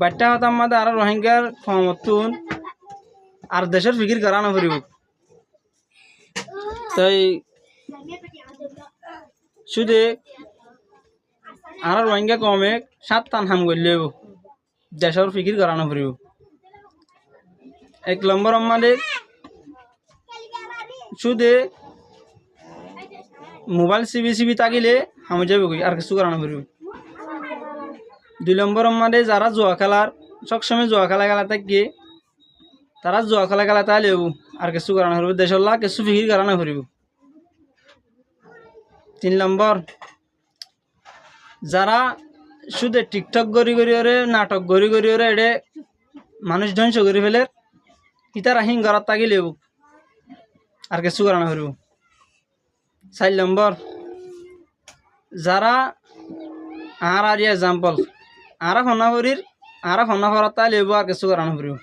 বাচ্চা হতাম মাদে আর রোহিঙ্গার ক্ষমতুন আর দেশের ফিকির করানো ফুরিব তাই শুধু আর রোহিঙ্গা কমে 7 টান হাম করলেও দেশের ফিকির করানো ফুরিব 1 নম্বর আমাদের শুধু মোবাইল সিবি তাকিলে হামে যাবে আর কিছু করানো ফুরিব 2 নম্বর আমাদের যারা জুয়া খেলার সবসময় জুয়া খেলা থাকে তারা জুয়া খেলা তাইলেও আর কিছু করানো ফুরিব দেশের লা কিছু ফিকির করানো ফুরিব 3 নম্বর যারা শুধু টিকটক গড়ি ওরে নাটক গড়ি ওরে এডে মানুষ ধ্বংস করে ফেলে ইতারা হিংগরাত তাগিলেও আর কিছু করানো ফুরিব 4 নম্বর যারা আর এক্সাম্পল আর ফনা করার তাইলেও আর কিছু করানো ফুরিব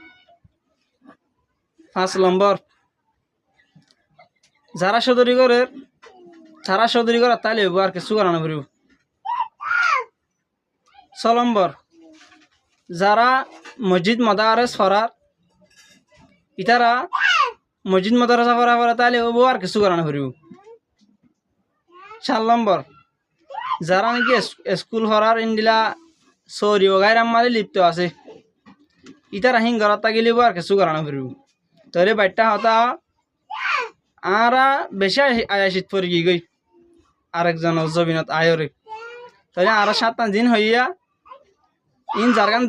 5 নম্বর যারা সদরি করে তারা সদরি করার তাইলেও আর কিছু করানো ফুরিব 6 নম্বর যারা মসজিদ মাদারেস ফরার ইতারা মসজিদ মাদারসা ফরা তাইলে আর কিছু করানো ফুরিব 7 নম্বর যারা নাকি স্কুল ফরার ইন্দিলা সরি ওগাই রাম্মালে লিপ্ত আছে ইতারা হিংগরাত তাগিলেও আর কিছু করানো ফুরিব তাহলে বাচ্চা হতা আরা বেশি আয়াসিত পড়ি গই আরেকজন জবিনত আয়রে তাহলে আরা 7 দিন হইয়া ইন জারগান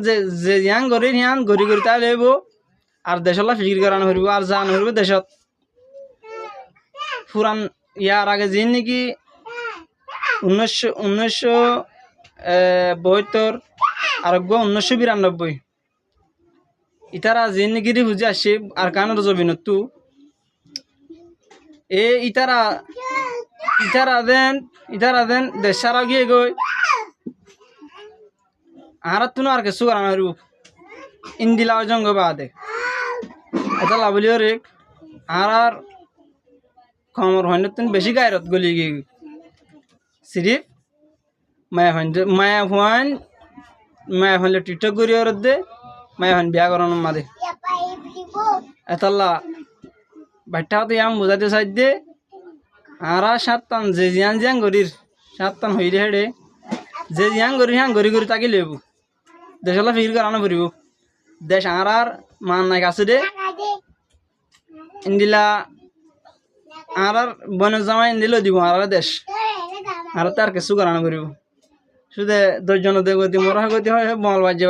যে ইয়াং গরি হিয়ান গরি তাই লইব আর দেশলা ফিকির করানো হইব আর জান হইব দেশত পুরান ইয়ার আগে জিন নাকি 1972 আর 1992 ইতারা জিন নাকি বুঝে আসে আর কানের জবিনতু ইতারা দেন দেশারা গিয়ে গই আর তুনো আর কিছু করানো হইব ইন্দিলা জঙ্গ বাদে এটা লাভলিও রে আর খমর হয় তুন বেশি গায়রত গলি গি সিরিফ মায়া হইলে টিকটক করি ওর দে মায়া হইন বিয়া করানোর মাদে এতাল্লা বাচ্চা হতে আম বুঝাতে চাই দে আর 7 টান যে জিয়ান গরির 7 টান হইলে হেডে যে জিয়ান গরি তাকে লেব দেশলা ফির করানো ফুরিব দেশ আর মান নাই কাছে দে ইন্দিলা আর বন জামাই ইন্দিল দিব আর দেশ আর তার কিছু করানো ফুরিব শুধু 10 জন গতি মরা গতি হয় মল বাজে